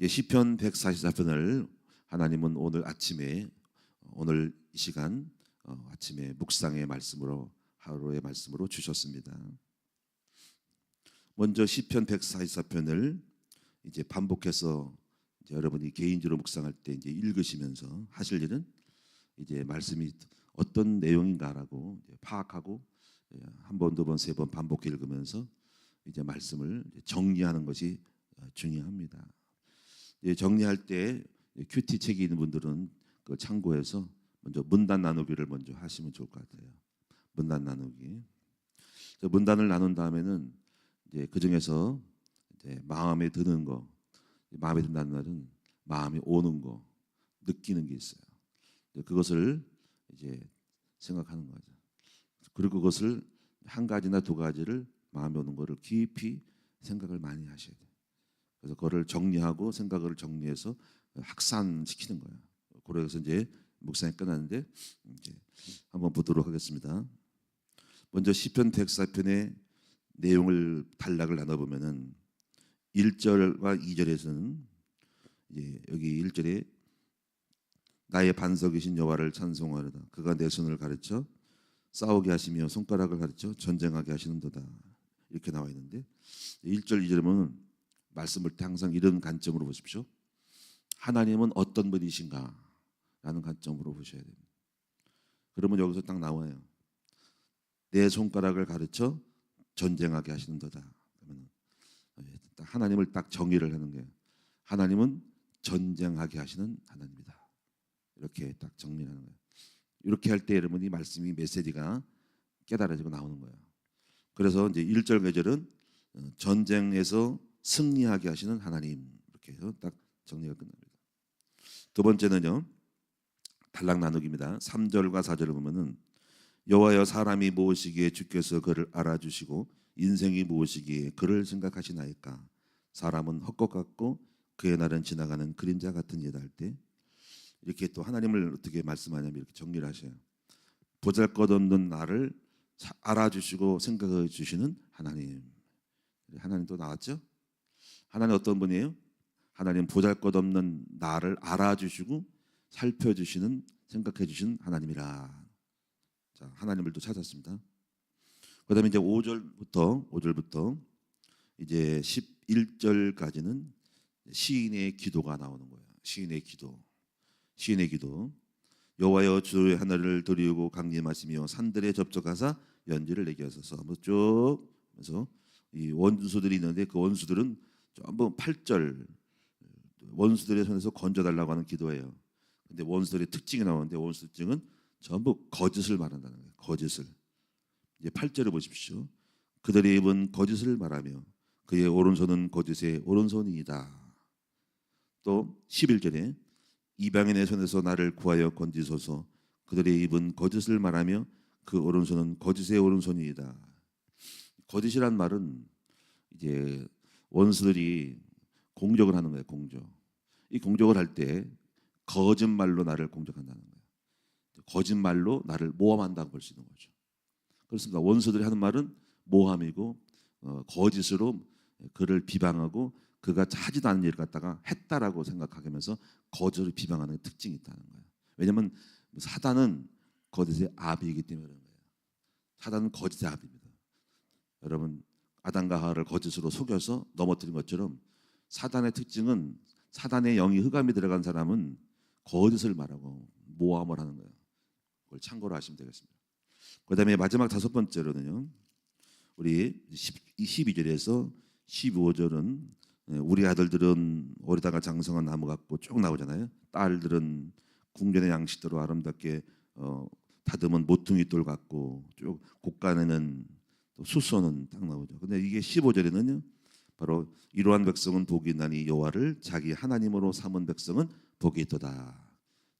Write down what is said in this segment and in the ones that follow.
시편 144편을 하나님은 오늘 아침에 오늘 이 시간 아침에 묵상의 말씀으로 하루의 말씀으로 주셨습니다. 먼저 시편 144편을 이제 반복해서 이제 여러분이 개인적으로 묵상할 때 이제 읽으시면서 하실 일은 이제 말씀이 어떤 내용인가라고 파악하고 한 번, 두 번, 세 번 반복해 읽으면서 이제 말씀을 정리하는 것이 중요합니다. 정리할 때 큐티 책이 있는 분들은 그 참고해서 먼저 문단 나누기를 먼저 하시면 좋을 것 같아요. 문단 나누기. 문단을 나눈 다음에는 이제 그 중에서 이제 마음에 드는 거, 마음에 든다는 말은 마음이 오는 거, 느끼는 게 있어요. 그것을 이제 생각하는 거죠. 그리고 그것을 한 가지나 두 가지를 마음에 오는 거를 깊이 생각을 많이 하셔야 돼요. 그래서 그거를 정리하고 생각을 정리해서 확산시키는 거예요. 그래서 이제 묵상이 끝났는데 이제 한번 보도록 하겠습니다. 먼저 시편 104편의 내용을 단락을 나눠보면은 1절과 2절에서는 이제 여기 1절에 나의 반석이신 여호와를 찬송하려다 그가 내 손을 가르쳐 싸우게 하시며 손가락을 가르쳐 전쟁하게 하시는도다 이렇게 나와 있는데 1절 2절에 보면 말씀을 때 항상 이런 관점으로 보십시오. 하나님은 어떤 분이신가 라는 관점으로 보셔야 됩니다. 그러면 여기서 딱 나와요. 내 손가락을 가르쳐 전쟁하게 하시는도다. 그러면 하나님을 딱 정의를 하는 거예요. 하나님은 전쟁하게 하시는 하나님이다. 이렇게 딱 정리하는 거예요. 이렇게 할 때 여러분이 말씀이 메시지가 깨달아지고 나오는 거예요. 그래서 이제 1절 2절은 전쟁에서 승리하게 하시는 하나님 이렇게 해서 딱 정리가 끝납니다. 두 번째는요. 단락 나누기입니다. 3절과 4절을 보면은 여호와여 사람이 무엇이기에 주께서 그를 알아주시고 인생이 무엇이기에 그를 생각하시나이까. 사람은 헛것 같고 그의 날은 지나가는 그림자 같으니이다 할 때 이렇게 또 하나님을 어떻게 말씀하냐면 이렇게 정리를 하셔요. 보잘것없는 나를 알아주시고 생각해 주시는 하나님. 하나님 또 나왔죠? 하나님 어떤 분이에요? 하나님 보잘것없는 나를 알아주시고 살펴주시는 생각해 주시는 하나님이라. 자, 하나님을 또 찾았습니다. 그다음에 이제 5절부터 이제 11절까지는 시인의 기도가 나오는 거예요. 시인의 기도. 여호와여 주의 하늘을 드리우고 강림하시며 산들에 접촉하사 연지를 내게 하소서. 한번 쭉 해서 이 원수들이 있는데 그 원수들은 전부 8절 원수들의 손에서 건져달라고 하는 기도예요. 근데 원수들의 특징이 나오는데 원수 특징은 전부 거짓을 말한다는 거예요. 거짓을. 이제 8절을 보십시오. 그들의 입은 거짓을 말하며 그의 오른손은 거짓의 오른손이다. 또 11절에 이방인의 손에서 나를 구하여 건지소서. 그들의 입은 거짓을 말하며 그 오른손은 거짓의 오른손이다. 거짓이란 말은 이제 원수들이 공격을 하는 거예요. 공격. 이 공격을 할 때 거짓말로 나를 공격한다는 거예요. 거짓말로 나를 모함한다고 볼 수 있는 거죠. 그렇습니다. 원수들이 하는 말은 모함이고 거짓으로 그를 비방하고 그가 하지도 않은 일을 갖다가 했다라고 생각하면서 거짓을 비방하는 특징이 있다는 거예요. 왜냐하면 사단은 거짓의 아비이기 때문에 그런 거예요. 사단은 거짓의 아비입니다. 여러분 아담과 하와를 거짓으로 속여서 넘어뜨린 것처럼 사단의 특징은 사단의 영이 흑암이 들어간 사람은 거짓을 말하고 모함을 하는 거예요. 그걸 참고로 하시면 되겠습니다. 그다음에 마지막 다섯 번째로는요. 우리 12절에서 15절은 우리 아들들은 오리다가 장성한 나무 같고 쭉 나오잖아요. 딸들은 궁전의 양식대로 아름답게 다듬은 모퉁이 돌 같고 쭉 곳간에는 또 수소는 딱 나오죠. 근데 이게 15절에는요. 바로 이러한 백성은 복이 있나니 여호와를 자기 하나님으로 삼은 백성은 복이 있도다.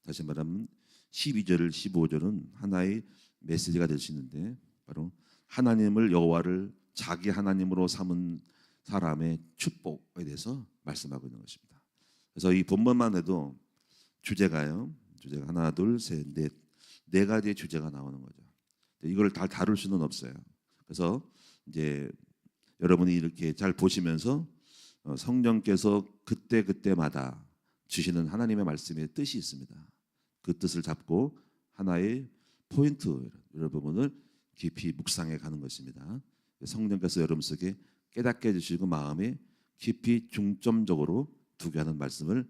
다시 말하면 12절 15절은 하나의 메시지가 될 수 있는데 바로 하나님을 여호와를 자기 하나님으로 삼은 사람의 축복에 대해서 말씀하고 있는 것입니다. 그래서 이 본문만 해도 주제가 하나 둘 셋 넷 네 가지의 주제가 나오는 거죠. 이걸 다 다룰 수는 없어요. 그래서 이제 여러분이 이렇게 잘 보시면서 성령께서 그때마다 주시는 하나님의 말씀의 뜻이 있습니다. 그 뜻을 잡고 하나의 포인트 이런 부분을 깊이 묵상해 가는 것입니다. 성령께서 여러분 속에 깨닫게 해주시고 마음에 깊이 중점적으로 두게 하는 말씀을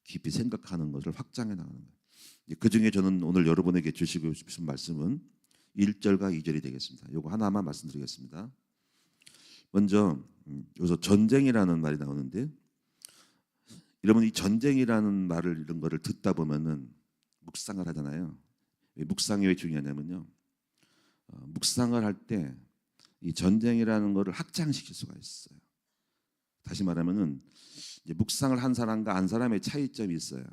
깊이 생각하는 것을 확장해 나가는 거예요. 그 중에 저는 오늘 여러분에게 주시고 싶은 말씀은 1절과 2절이 되겠습니다. 이거 하나만 말씀드리겠습니다. 먼저 여기서 전쟁이라는 말이 나오는데, 여러분 이 전쟁이라는 말을 이런 거를 듣다 보면은 묵상을 하잖아요. 묵상이 왜 중요하냐면요, 묵상을 할 때 이 전쟁이라는 거를 확장시킬 수가 있어요. 다시 말하면은 이제 묵상을 한 사람과 안 사람의 차이점이 있어요.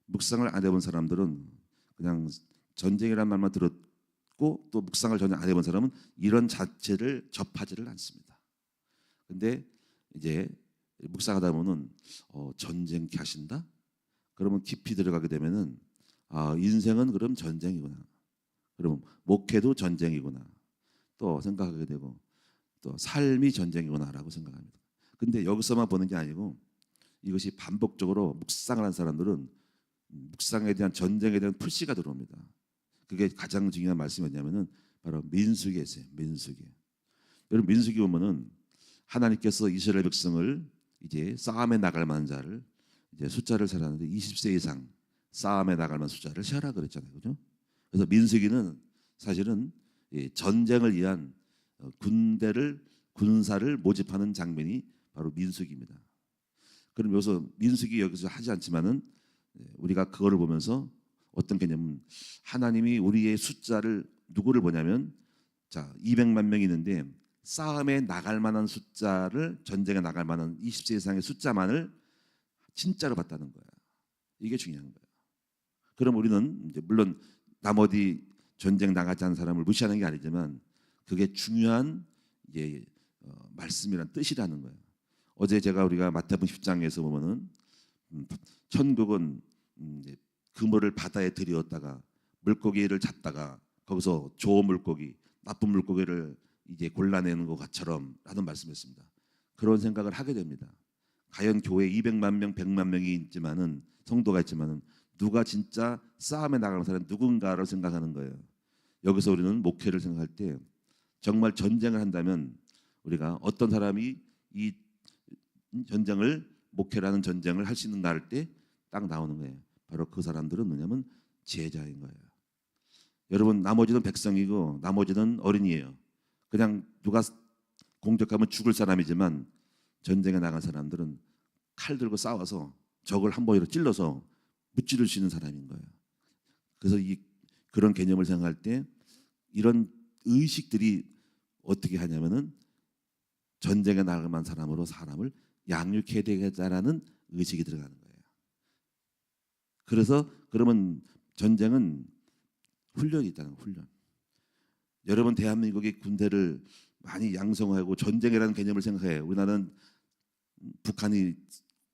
묵상을 안 해본 사람들은 그냥 전쟁이라는 말만 들었고, 또 묵상을 전혀 안 해본 사람은 이런 자체를 접하지를 않습니다. 근데 이제 묵상하다 보면 전쟁케 하신다? 그러면 깊이 들어가게 되면은 인생은 그럼 전쟁이구나. 그러면 목회도 전쟁이구나. 또 생각하게 되고, 또 삶이 전쟁이구나라고 생각합니다. 근데 여기서만 보는 게 아니고 이것이 반복적으로 묵상을 한 사람들은 묵상에 대한 전쟁에 대한 풀씨가 들어옵니다. 그게 가장 중요한 말씀이 뭐냐면은 바로 민수기에 있어요. 민수기. 여러분 민수기 보면은 하나님께서 이스라엘 백성을 이제 싸움에 나갈 만한 자를 이제 숫자를 세라는데 20세 이상 싸움에 나갈 만한 숫자를 세라 그랬잖아요. 그죠? 그래서 민수기는 사실은 전쟁을 위한 군사를 모집하는 장면이 바로 민수기입니다. 그럼 민수기 여기서 하지 않지만은 우리가 그거를 보면서 어떤 개념은 하나님이 우리의 숫자를 누구를 보냐면, 자 200만 명이 있는데 싸움에 나갈 만한 숫자를, 전쟁에 나갈 만한 20세 이상의 숫자만을 진짜로 봤다는 거야. 이게 중요한 거야. 그럼 우리는 이제 물론 나머지 전쟁 나가지 않은 사람을 무시하는 게 아니지만 그게 중요한 이제 말씀이란 뜻이라는 거예요. 어제 우리가 마태복음 10장에서 보면은 천국은 이제 그물을 바다에 들이었다가 물고기를 잡다가 거기서 좋은 물고기, 나쁜 물고기를 이제 골라내는 것처럼 하는 말씀이었습니다. 그런 생각을 하게 됩니다. 과연 교회 200만 명, 100만 명이 있지만은 성도가 있지만은 누가 진짜 싸움에 나가는 사람이 누군가를 생각하는 거예요. 여기서 우리는 목회를 생각할 때 정말 전쟁을 한다면 우리가 어떤 사람이 이 전쟁을, 목회라는 전쟁을 할 수 있는가 할 때 딱 나오는 거예요. 바로 그 사람들은 뭐냐면 제자인 거예요. 여러분 나머지는 백성이고 나머지는 어린이에요. 그냥 누가 공격하면 죽을 사람이지만 전쟁에 나간 사람들은 칼 들고 싸워서 적을 한 번으로 찔러서 무찌를 수 있는 사람인 거예요. 그래서 그런 개념을 생각할 때 이런 의식들이 어떻게 하냐면은 전쟁에 나갈 만한 사람으로 사람을 양육해야 되겠다라는 의식이 들어가는 거예요. 그래서 그러면 전쟁은 훈련이 있다는 거예요. 훈련. 여러분 대한민국이 군대를 많이 양성하고 전쟁이라는 개념을 생각해요. 우리나라는 북한이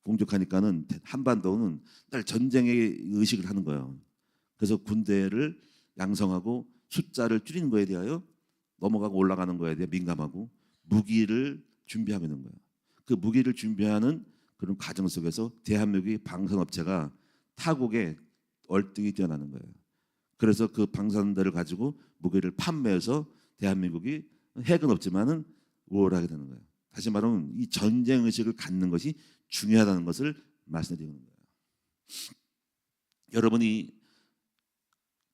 공격하니까는 한반도는 날 전쟁의 의식을 하는 거예요. 그래서 군대를 양성하고 숫자를 줄이는 거에 대하여 넘어가고 올라가는 거에 대해 민감하고 무기를 준비하고 있는 거예요. 그 무기를 준비하는 그런 과정 속에서 대한민국의 방산업체가 타국에 얼등이 뛰어나는 거예요. 그래서 그 방산들을 가지고 무기를 판매해서 대한민국이 핵은 없지만은 우월하게 되는 거예요. 다시 말하면 이 전쟁 의식을 갖는 것이 중요하다는 것을 말씀드리는 거예요. 여러분이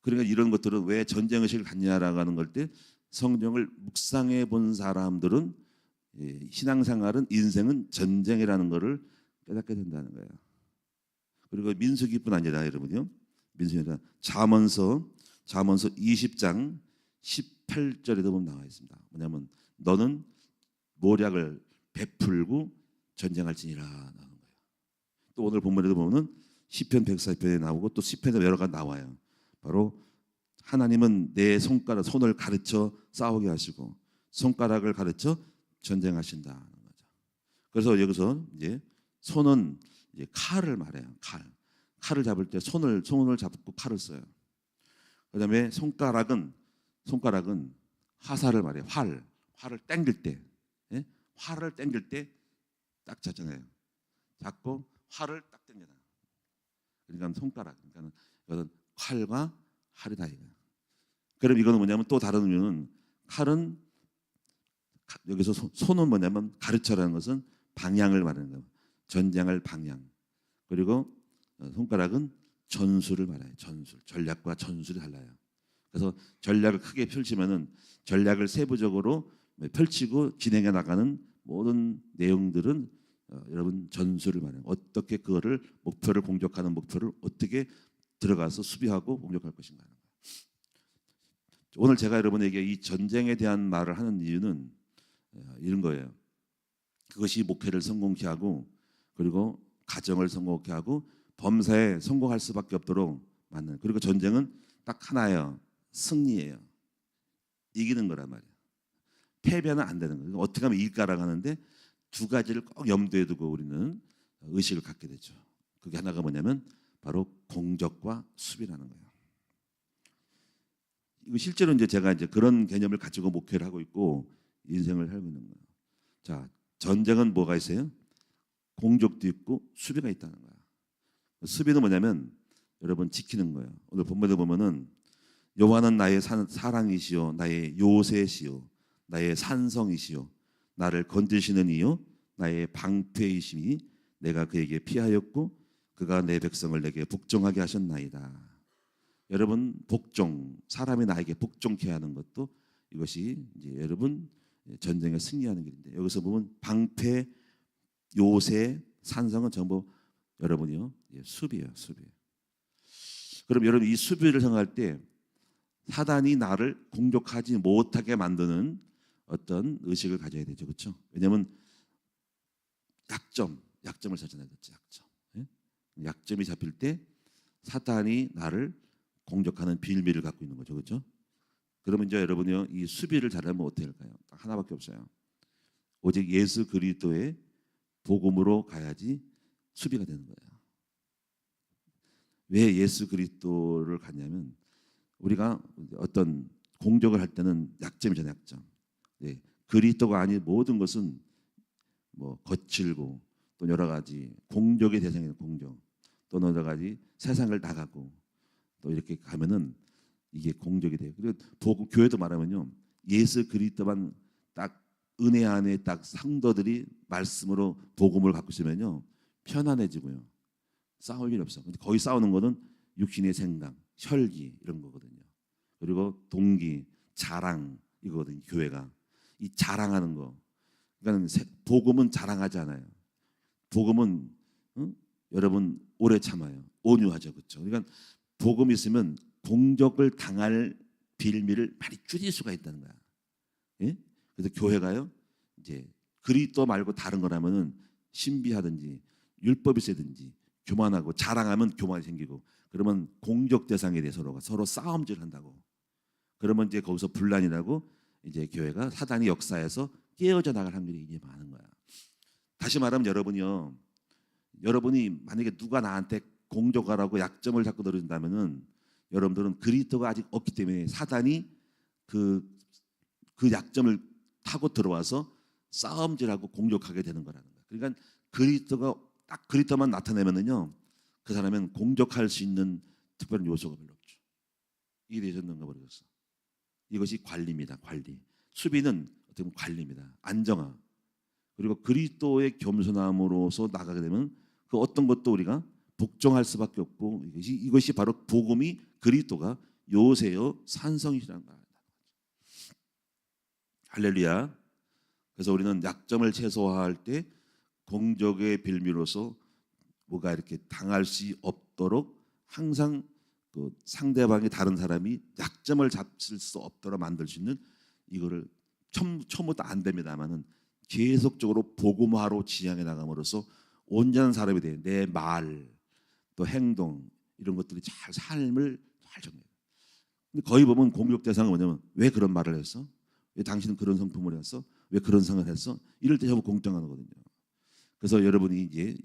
그러니까 이런 것들은 왜 전쟁 의식을 갖냐라고 하는 걸 때 성경을 묵상해 본 사람들은 신앙생활은 인생은 전쟁이라는 것을 깨닫게 된다는 거예요. 그리고 민수기뿐 아니라 여러분요, 민수기가 잠언서 20장 18절에도 보면 나와 있습니다. 뭐냐면 너는 모략을 베풀고 전쟁할지니라 나오는 거예요. 또 오늘 본문에도 보면은 시편 140편에 나오고 또 시편에 여러 가지 나와요. 바로 하나님은 내 손을 가르쳐 싸우게 하시고 손가락을 가르쳐 전쟁하신다는 거죠. 그래서 여기서 이제 손은 이제 칼을 말해요. 칼을 잡을 때 손을 잡고 칼을 써요. 그다음에 손가락은 화살을 말해요. 활을 당길 때, 활을 당길 때 딱 잡잖아요. 잡고 활을 딱 당겨놔. 그러니까 손가락. 그러니까 이거는 칼과 활이다 이거. 그럼 이거는 뭐냐면 또 다른 의미는 칼은 여기서 손은 뭐냐면 가르쳐라는 것은 방향을 말하는 거예요. 전쟁할 방향. 그리고 손가락은 전술을 말해요. 전술. 전략과 전술이 달라요. 그래서 전략을 크게 펼치면은 전략을 세부적으로 펼치고 진행해 나가는 모든 내용들은 여러분 전술을 말해요. 어떻게 그거를 목표를 공격하는 목표를 어떻게 들어가서 수비하고 공격할 것인가 하는 거예요. 오늘 제가 여러분에게 이 전쟁에 대한 말을 하는 이유는 이런 거예요. 그것이 목회를 성공케 하고 그리고 가정을 성공케 하고 범사에 성공할 수밖에 없도록 만드는. 그리고 전쟁은 딱 하나예요. 승리예요. 이기는 거란 말이에요. 패배는 안 되는 거예요. 어떻게 하면 이길까라고 하는데 두 가지를 꼭 염두에 두고 우리는 의식을 갖게 되죠. 그게 하나가 뭐냐면 바로 공격과 수비라는 거예요. 이거 실제로 이제 제가 이제 그런 개념을 가지고 목회를 하고 있고 인생을 살고 있는 거예요. 자, 전쟁은 뭐가 있어요? 공격도 있고 수비가 있다는 거야. 수비는 뭐냐면 여러분 지키는 거예요. 오늘 본문에 보면은 여호와는 나의 사랑이시요 나의 요새시요 나의 산성이시요 나를 건지시는 이요 나의 방패이시니 내가 그에게 피하였고 그가 내 백성을 내게 복종하게 하셨나이다. 여러분 복종, 사람이 나에게 복종케 하는 것도 이것이 이제 여러분 전쟁에 승리하는 길인데 여기서 보면 방패, 요새, 산성은 전부 여러분이요 수비예요, 수비. 그럼 여러분 이 수비를 생각할 때 사단이 나를 공격하지 못하게 만드는 어떤 의식을 가져야 되죠, 그렇죠? 왜냐하면 약점을 찾아내야 되죠, 약점. 예? 약점이 잡힐 때 사단이 나를 공격하는 빌미를 갖고 있는 거죠, 그렇죠? 그러면 이제 여러분이요 이 수비를 잘하면 어떻게 할까요? 딱 하나밖에 없어요. 오직 예수 그리스도의 복음으로 가야지 수비가 되는 거예요. 왜 예수 그리스도를 가냐면 우리가 어떤 공격을 할 때는 약점이잖아요, 약점. 네, 그리스도가 아닌 모든 것은 뭐 거칠고 또 여러 가지 공격의 대상이에요, 공격. 또 여러 가지 세상을 나가고 또 이렇게 가면은 이게 공격이 돼요. 그리고 교회도 말하면요, 예수 그리스도만 딱 은혜 안에 딱 상도들이 말씀으로 복음을 갖고 있으면요 편안해지고요, 싸울 일 없어. 근데 거의 싸우는 거는 육신의 생각, 혈기 이런 거거든요. 그리고 동기, 자랑 이거거든요. 교회가 이 자랑하는 거. 그러니까 복음은 자랑하지 않아요. 복음은 여러분 오래 참아요. 온유하죠, 그렇죠? 그러니까 복음이 있으면 공격을 당할 빌미를 많이 줄일 수가 있다는 거야. 예? 그래서 교회가요 이제 그리스도 말고 다른 거라면은 신비하든지 율법이 세든지 교만하고 자랑하면 교만이 생기고 그러면 공격 대상에 대해서 서로 싸움질한다고. 그러면 이제 거기서 분란이 나고 이제 교회가 사단이 역사에서 깨어져 나갈 확률이 이제 많은 거야. 다시 말하면 여러분이요, 여러분이 만약에 누가 나한테 공격하라고 약점을 자꾸 늘어진다면은 여러분들은 그리스도가 아직 없기 때문에 사단이 그 약점을 타고 들어와서 싸움질하고 공격하게 되는 거라는 거야. 그러니까 그리스도가 딱 그리스도만 나타내면은요 그 사람은 공격할 수 있는 특별한 요소가 별로 없죠. 이게 되셨는가 모르겠어. 이것이 관리입니다. 관리. 수비는 어떻게 보면 관리입니다. 안정화. 그리고 그리스도의 겸손함으로서 나가게 되면 그 어떤 것도 우리가 복종할 수밖에 없고 이것이 바로 복음이 그리스도가 요새요 산성이시라는 거예요. 할렐루야. 그래서 우리는 약점을 최소화할 때 공격의 빌미로서 뭐가 이렇게 당할 수 없도록 항상 그 상대방이 다른 사람이 약점을 잡을 수 없도록 만들 수 있는 이거를 처음부터 안 됩니다만은 계속적으로 복음화로 지향해 나감으로써 온전한 사람이 돼. 내 말, 또 행동 이런 것들이 잘 삶을 잘 정해요. 근데 거의 보면 공격 대상은 뭐냐면 왜 그런 말을 했어? 왜 당신은 그런 성품을 했어? 왜 그런 생각을 했어? 이럴 때 전부 공정하는 거거든요. 그래서 여러분이 이제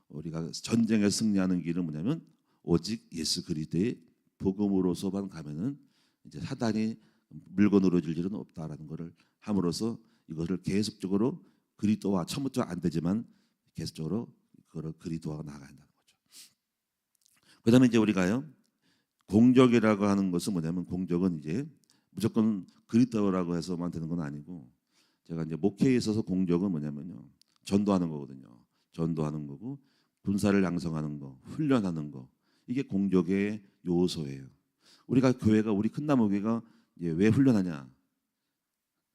우리가 전쟁에 승리하는 길은 뭐냐면 오직 예수 그리스도의 복음으로서만 가면은 이제 사단이 물건으로 질 일은 없다라는 것을 함으로써 이것을 계속적으로 그리스도와 처음부터 안 되지만 계속적으로 그걸 그리스도와 나아가야 한다는 거죠. 그다음에 이제 우리가요 공적이라고 하는 것은 뭐냐면 공적은 이제 무조건 그리스도라고 해서만 되는 건 아니고 제가 이제 목회에 있어서 공적은 뭐냐면요 전도하는 거거든요. 전도하는 거고 군사를 양성하는 거, 훈련하는 거 이게 공적의 요소예요. 우리가 교회가 우리 큰나무교회가 왜 훈련하냐?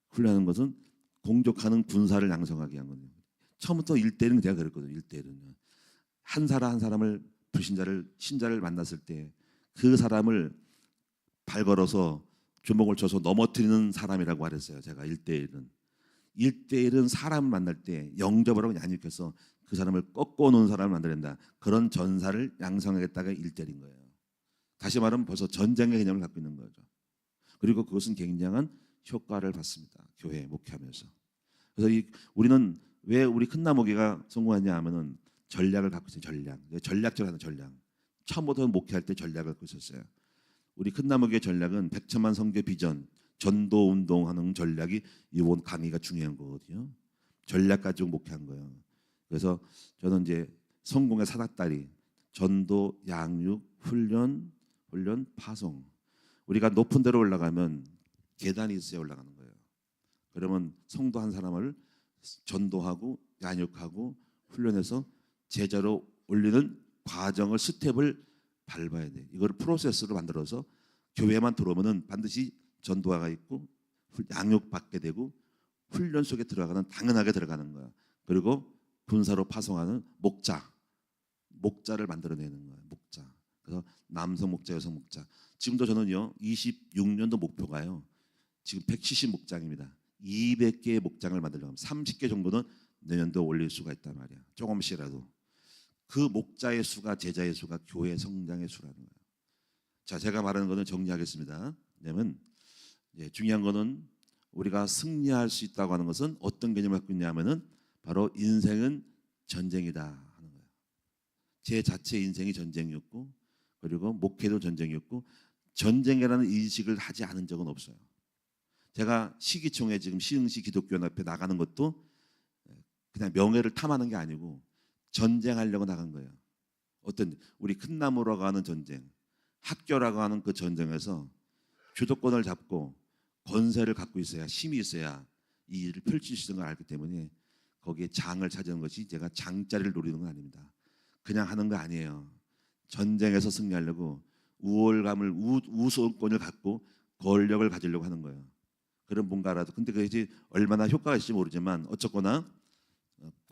훈련하는 것은 공적하는 군사를 양성하게 한 거예요. 처음부터 1대1은 제가 그랬거든요. 1대1은 한 사람 한 사람을 불신자를 신자를 만났을 때 그 사람을 발걸어서 주먹을 쳐서 넘어뜨리는 사람이라고 말했어요. 제가 1대1은 사람을 만날 때 영접을 하고 양육해서 그 사람을 꺾어놓은 사람을 만들어낸다. 그런 전사를 양성하겠다가 1대1인 거예요. 다시 말하면 벌써 전쟁의 개념을 갖고 있는 거죠. 그리고 그것은 굉장한 효과를 받습니다. 교회에 목회하면서. 그래서 우리는 왜 우리 큰나무교회가 성공하냐 하면은 전략을 갖고 있어요. 전략적으로 하는 전략. 처음부터 목회할 때 전략을 갖고 있었어요. 우리 큰나무교회 전략은 100천만 성교 비전, 전도 운동하는 전략이 이번 강의가 중요한 거거든요. 전략 가지고 목회한 거예요. 그래서 저는 이제 성공의 사닥다리, 전도, 양육, 훈련, 파송. 우리가 높은 데로 올라가면 계단이 있어야 올라가는 거예요. 그러면 성도 한 사람을 전도하고 양육하고 훈련해서 제자로 올리는 과정을 스텝을 밟아야 돼. 이걸 프로세스로 만들어서 교회만 들어오면은 반드시 전도화가 있고 양육 받게 되고 훈련 속에 들어가는 당연하게 들어가는 거야. 그리고 군사로 파송하는 목자를 만들어내는 거야. 목자. 그래서 남성 목자, 여성 목자. 지금도 저는요 26년도 목표가요. 지금 170 목장입니다. 200개의 목장을 만들려고 합니다. 30개 정도는 내년도 올릴 수가 있단 말이야. 조금씩이라도. 그 목자의 수가 제자의 수가 교회 성장의 수라는 거예요. 자, 제가 말하는 것은 정리하겠습니다. 왜냐하면 중요한 것은 우리가 승리할 수 있다고 하는 것은 어떤 개념을 갖고 있냐면은 바로 인생은 전쟁이다 하는 거예요. 제 자체 인생이 전쟁이었고 그리고 목회도 전쟁이었고 전쟁이라는 인식을 하지 않은 적은 없어요. 제가 시기총회 지금 시흥시 기독교연합회 나가는 것도 그냥 명예를 탐하는 게 아니고 전쟁하려고 나간 거예요. 어떤 우리 큰나무라고 하는 전쟁, 학교라고 하는 그 전쟁에서 주도권을 잡고 권세를 갖고 있어야 힘이 있어야 이 일을 펼칠 수 있는 걸 알기 때문에 거기에 장을 찾는 것이 제가 장자리를 노리는 건 아닙니다. 그냥 하는 거 아니에요. 전쟁에서 승리하려고 우월감을 우선권을 갖고 권력을 가지려고 하는 거예요. 그런 뭔가라도 근데 그것이 얼마나 효과가 있을지 모르지만 어쨌거나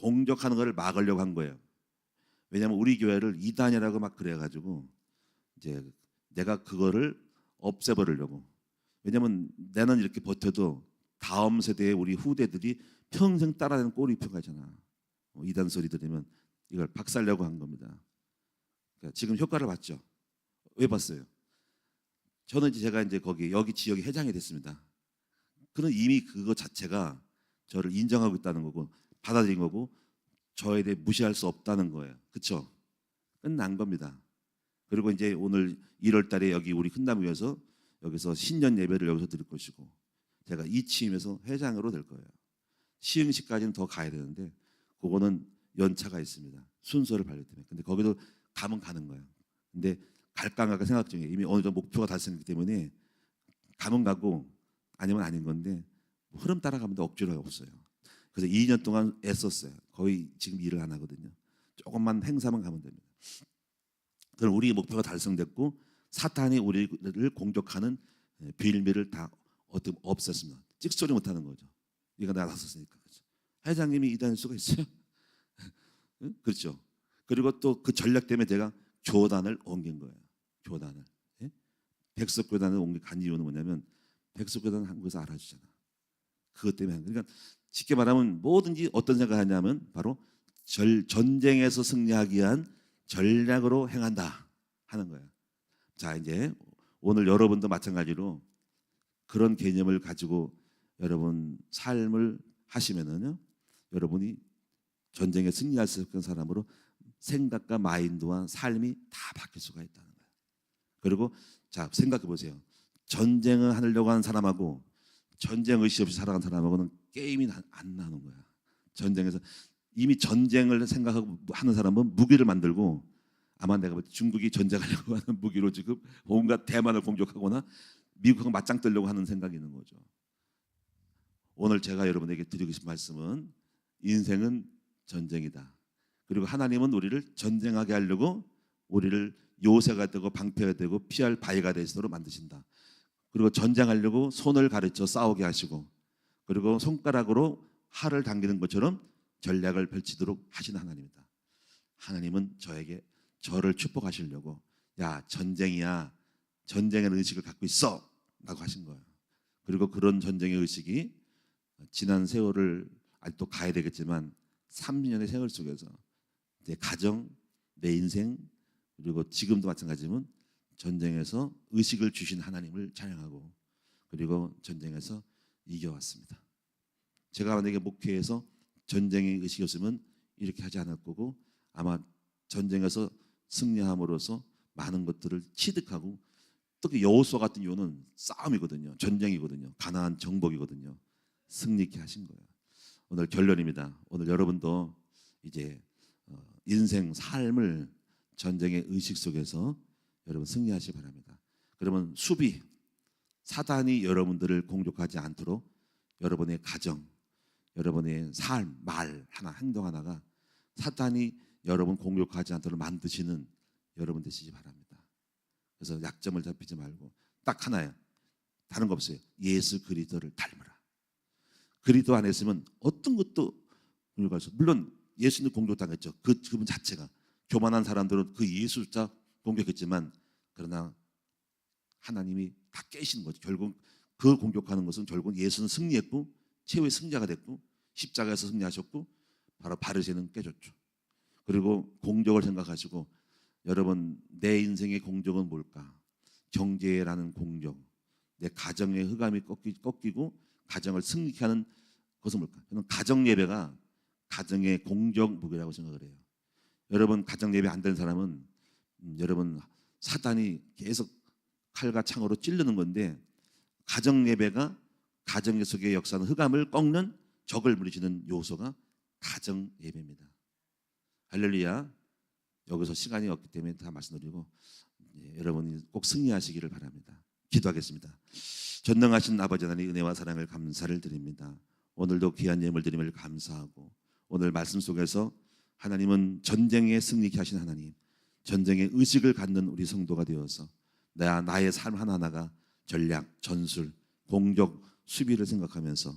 공격하는 것을 막으려고 한 거예요. 왜냐하면 우리 교회를 이단이라고 막 그래가지고 이제 내가 그거를 없애버리려고. 왜냐하면 나는 이렇게 버텨도 다음 세대의 우리 후대들이 평생 따라다니는 꼴이 평가잖아. 이단 소리 들으면 이걸 박살내려고 한 겁니다. 그러니까 지금 효과를 봤죠. 왜 봤어요? 저는 이제 제가 이제 여기 지역의 회장이 됐습니다. 그는 이미 그거 자체가 저를 인정하고 있다는 거고 받아들인 거고 저에 대해 무시할 수 없다는 거예요. 그렇죠? 끝난 겁니다. 그리고 이제 오늘 1월 달에 여기 우리 큰나무에서 여기서 신년 예배를 여기서 드릴 것이고 제가 이 취임에서 회장으로 될 거예요. 시흥시까지는 더 가야 되는데 그거는 연차가 있습니다. 순서를 밟기 때문에. 근데 거기도 가면 가는 거예요. 근데 갈까 안 갈까 생각 중에 이미 어느 정도 목표가 달성했기 때문에 가면 가고 아니면 아닌 건데 흐름 따라가면 억지로 없어요. 그래서 2년 동안 애썼어요. 거의 지금 일을 안 하거든요. 조금만 행사만 가면 됩니다. 그럼 우리 목표가 달성됐고 사탄이 우리를 공격하는 빌미를 다 어떻게 없앴습니다. 찍소리 못하는 거죠. 네가 나섰으니까. 그렇죠. 회장님이 이단일 수가 있어요. 그렇죠. 그리고 또 그 전략 때문에 제가 교단을 옮긴 거예요. 교단을. 예? 백석교단을 간 이유는 뭐냐면 백석교단은 한국에서 알아주잖아. 그것 때문에. 그러니까 쉽게 말하면 뭐든지 어떤 생각을 하냐면 바로 전쟁에서 승리하기 위한 전략으로 행한다 하는 거예요. 자, 이제 오늘 여러분도 마찬가지로 그런 개념을 가지고 여러분 삶을 하시면은요, 여러분이 전쟁에 승리할 수 있는 사람으로 생각과 마인드와 삶이 다 바뀔 수가 있다는 거예요. 그리고 자, 생각해 보세요. 전쟁을 하려고 하는 사람하고 전쟁 의식 없이 살아가는 사람하고는 게임이 안 나는 거야. 전쟁에서 이미 전쟁을 생각하고 하는 사람은 무기를 만들고 아마 내가 볼 때 중국이 전쟁하려고 하는 무기로 지금 온갖 대만을 공격하거나 미국하고 맞짱 뜨려고 하는 생각이 있는 거죠. 오늘 제가 여러분에게 드리고 싶은 말씀은 인생은 전쟁이다. 그리고 하나님은 우리를 전쟁하게 하려고 우리를 요새가 되고 방패가 되고 피할 바위가 되도록 만드신다. 그리고 전쟁하려고 손을 가르쳐 싸우게 하시고 그리고 손가락으로 활을 당기는 것처럼 전략을 펼치도록 하시는 하나님이다. 하나님은 저를 축복하시려고 야 전쟁이야 전쟁의 의식을 갖고 있어 라고 하신 거예요. 그리고 그런 전쟁의 의식이 지난 세월을 아직도 가야 되겠지만 30년의 세월 속에서 내 가정, 내 인생 그리고 지금도 마찬가지지만 전쟁에서 의식을 주신 하나님을 찬양하고 그리고 전쟁에서 이겨왔습니다. 제가 만약에 목회에서 전쟁의 의식이 없으면 이렇게 하지 않을 거고 아마 전쟁에서 승리함으로써 많은 것들을 취득하고 특히 여호수아 같은 경우는 싸움이거든요. 전쟁이거든요. 가나안 정복이거든요. 승리 있게 하신 거예요. 오늘 결론입니다. 오늘 여러분도 이제 인생 삶을 전쟁의 의식 속에서 여러분 승리하시기 바랍니다. 그러면 수비 사단이 여러분들을 공격하지 않도록 여러분의 가정, 여러분의 삶, 말 하나, 행동 하나가 사단이 여러분 공격하지 않도록 만드시는 여러분 되시기 바랍니다. 그래서 약점을 잡히지 말고 딱 하나예요. 다른 거 없어요. 예수 그리스도를 닮으라. 그리스도 안에 있으면 어떤 것도 공격할 수. 물론 예수님 공격당했죠. 그분 자체가 교만한 사람들은 그 예수자 공격했지만 그러나 하나님이 다 깨시는 거죠. 결국 그 공격하는 것은 결국 예수는 승리했고 최후의 승자가 됐고 십자가에서 승리하셨고 바로 바리새인은 깨졌죠. 그리고 공적을 생각하시고 여러분 내 인생의 공적은 뭘까? 경제라는 공적, 내 가정의 흑암이 꺾이고 가정을 승리케 하는 것은 뭘까? 저는 가정 예배가 가정의 공적 무기라고 생각을 해요. 여러분 가정 예배 안 되는 사람은 여러분 사단이 계속 칼과 창으로 찌르는 건데 가정 예배가 가정 속의 역사는 흑암을 꺾는 적을 물리치는 요소가 가정 예배입니다. 할렐루야. 여기서 시간이 없기 때문에 다 말씀드리고 여러분이 꼭 승리하시기를 바랍니다. 기도하겠습니다. 전능하신 아버지 하나님 은혜와 사랑을 감사를 드립니다. 오늘도 귀한 예물 드림을 감사하고 오늘 말씀 속에서 하나님은 전쟁에 승리케 하신 하나님, 전쟁의 의식을 갖는 우리 성도가 되어서 나의 삶 하나하나가 전략, 전술, 공격, 수비를 생각하면서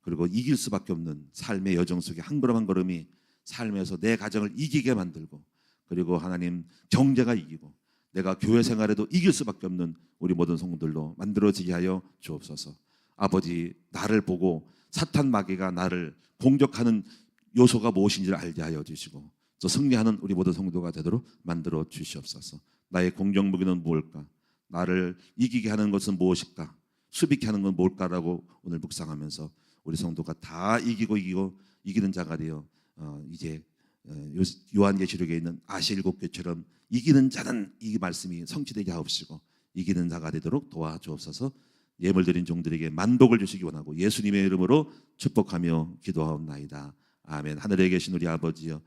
그리고 이길 수밖에 없는 삶의 여정 속에 한 걸음 한 걸음이 삶에서 내 가정을 이기게 만들고 그리고 하나님 경제가 이기고 내가 교회 생활에도 이길 수밖에 없는 우리 모든 성도들로 만들어지게 하여 주옵소서. 아버지 나를 보고 사탄 마귀가 나를 공격하는 요소가 무엇인지를 알게 하여 주시고 또 승리하는 우리 모든 성도가 되도록 만들어 주시옵소서. 나의 공격 무기는 무엇일까? 나를 이기게 하는 것은 무엇일까? 수비케 하는 건 뭘까라고 오늘 묵상하면서 우리 성도가 다 이기고 이기는 자가 되어 이제 요한계시록에 있는 아시 일곱 교처럼 이기는 자는 이 말씀이 성취되게 하옵시고 이기는 자가 되도록 도와주옵소서. 예물 드린 종들에게 만복을 주시기 원하고 예수님의 이름으로 축복하며 기도하옵나이다. 아멘. 하늘에 계신 우리 아버지여